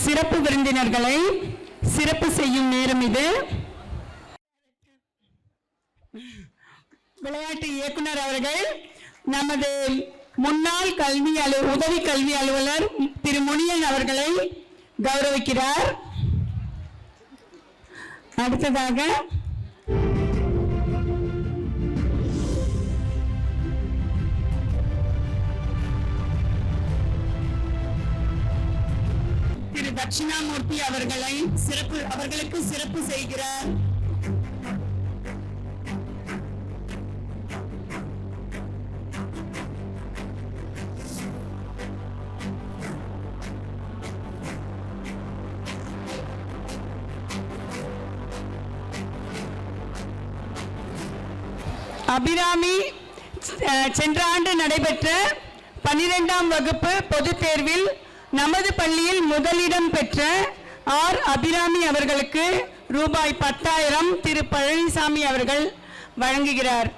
சிறப்பு விருந்தினர்களை சிறப்பு செய்யும் நேரம் இது. விளையாட்டு இயக்குனர் அவர்கள் நமது முன்னாள் உதவி கல்வி அலுவலர் திரு முனியன் அவர்களை கௌரவிக்கிறார். அடுத்ததாக திரு தட்சிணாமூர்த்தி அவர்களுக்கு சிறப்பு செய்கிறார். அபிராமி சென்ற ஆண்டு நடைபெற்ற 12ஆம் வகுப்பு பொதுத் தேர்வில் நமது பள்ளியில் முதலிடம் பெற்ற ஆர் அபிராமி அவர்களுக்கு ரூபாய் 10,000 திரு பழனிசாமி அவர்கள் வழங்குகிறார்.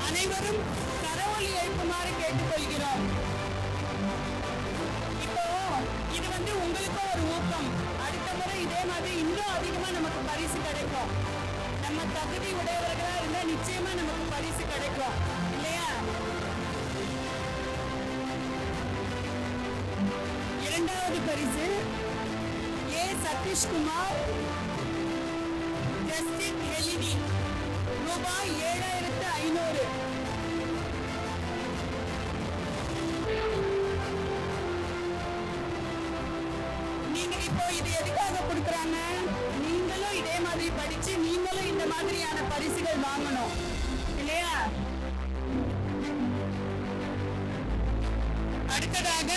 அனைவரும் கரவொலி எழுப்புமாறு கேட்டுக்கொள்கிறோம். இப்போ இது உங்களுக்கும் ஒரு ஊக்கம். அடுத்த முறை இதே மாதிரி இன்னும் அதிகமா நமக்கு பரிசு கிடைக்கும். நம்ம தகுதி உடையவர்களா இருந்தா நிச்சயமா நமக்கு பரிசு கிடைக்கும் இல்லையா? இரண்டாவது பரிசு ஏ சதீஷ்குமார் ரூபாய் 7,500. நீங்க இப்போ இது எதுக்காக கொடுக்கறாங்க? நீங்களும் இதே மாதிரி படிச்சு நீங்களும் இந்த மாதிரியான பரிசுகள் வாங்கணும் இல்லையா? அடுத்ததாக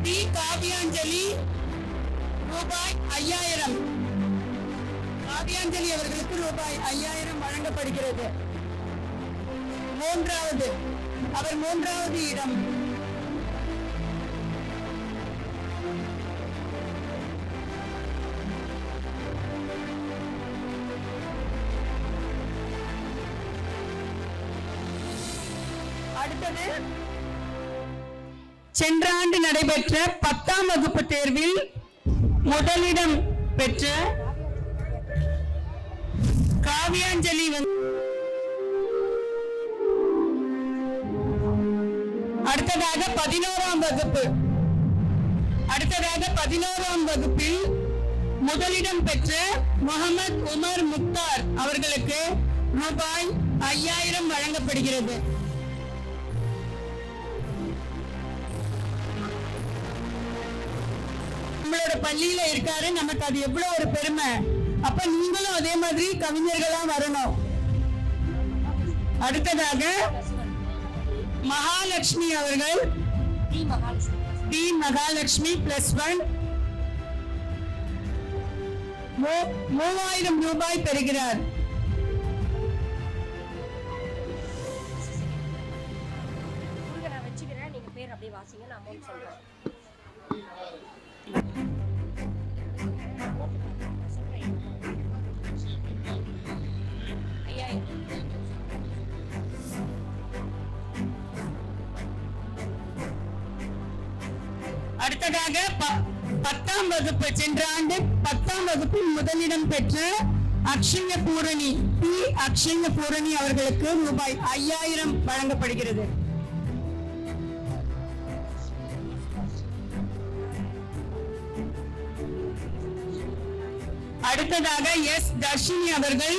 பி காவியாஞ்சலி ரூபாய் 5,000. காவியாஞ்சலி அவர்களுக்கு ரூபாய் 5,000 வழங்கப்படுகிறது. அவர் மூன்றாவது இடம். அடுத்தது சென்ற ஆண்டு நடைபெற்ற 10ஆம் வகுப்பு தேர்வில் முதலிடம் பெற்ற காவியாஞ்சலி. அடுத்ததாக 11ஆம் வகுப்பில் முதலிடம் பெற்ற முகமது உமர் முக்தார் அவர்களுக்கு ரூபாய் 5,000 வழங்கப்படுகிறது. நம்மளோட பள்ளியில இருக்காரு, நமக்கு அது எவ்வளவு ஒரு பெருமை. அப்ப நீங்களும் அதே மாதிரி கவிஞர்களா வரணும். அடுத்ததாக மகாலட்சுமி அவர்கள் டி மகாலட்சுமி +1 3,000 ரூபாய் பெறுகிறார். அடுத்ததாக 10ஆம் வகுப்பு சென்ற ஆண்டு 10ஆம் வகுப்பில் முதலிடம் பெற்ற அக்ஷய பூரணி அவர்களுக்கு ரூபாய் 5,000 வழங்கப்படுகிறது. அடுத்ததாக எஸ் தர்ஷினி அவர்கள்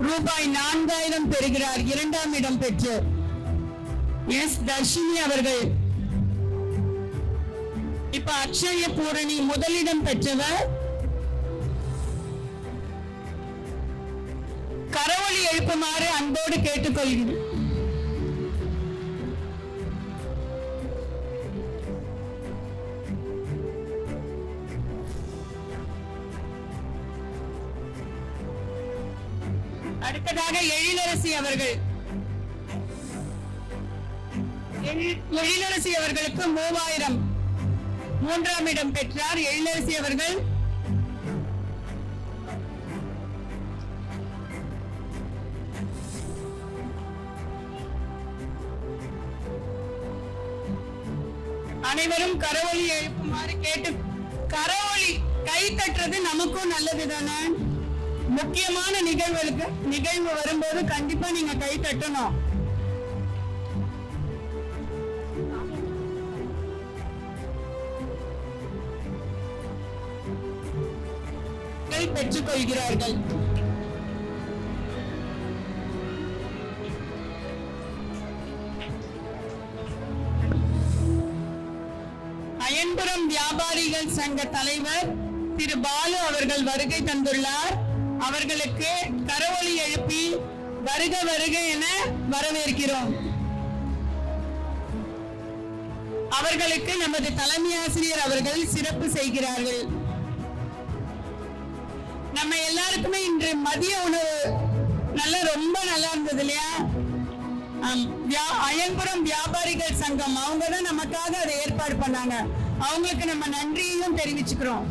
ரூபாய் 4,000 பெறுகிறார். 2ஆம் இடம் பெற்று எஸ் தர்ஷினி அவர்கள். இப்ப அக்ஷய பூரணி முதலிடம் பெற்றவர். கரவொலி எழுப்புமாறு அன்போடு கேட்டுக்கொள்கிறேன். அடுத்ததாக எழிலரசி அவர்கள். எழிலரசி அவர்களுக்கு 3000. 3ஆம் இடம் பெற்றார் எழிலரசி அவர்கள். அனைவரும் கரவொலி எழுப்புமாறு கேட்டு. கரவொலி கை தட்டுறது நமக்கும் நல்லது தானே. முக்கியமான நிகழ்வு வரும்போது கண்டிப்பா நீங்க கை தட்டணும். பெற்றுக் கொள்கிறார்கள். அயன்புரம் வியாபாரிகள் சங்க தலைவர் திரு பாலு அவர்கள் வருகை தந்துள்ளார். அவர்களுக்கு கரவொலி எழுப்பி வருக வருக என வரவேற்கிறோம். அவர்களுக்கு நமது தலைமை ஆசிரியர் அவர்கள் சிறப்பு செய்கிறார்கள். நம்ம எல்லாருக்குமே இன்று மதிய உணவு ரொம்ப நல்லா இருந்தது இல்லையா? அயன்புரம் வியாபாரிகள் சங்கம் அவங்க தான் நமக்காக அதை ஏற்பாடு பண்ணாங்க. அவங்களுக்கு நம்ம நன்றியையும் தெரிவிச்சுக்கிறோம்.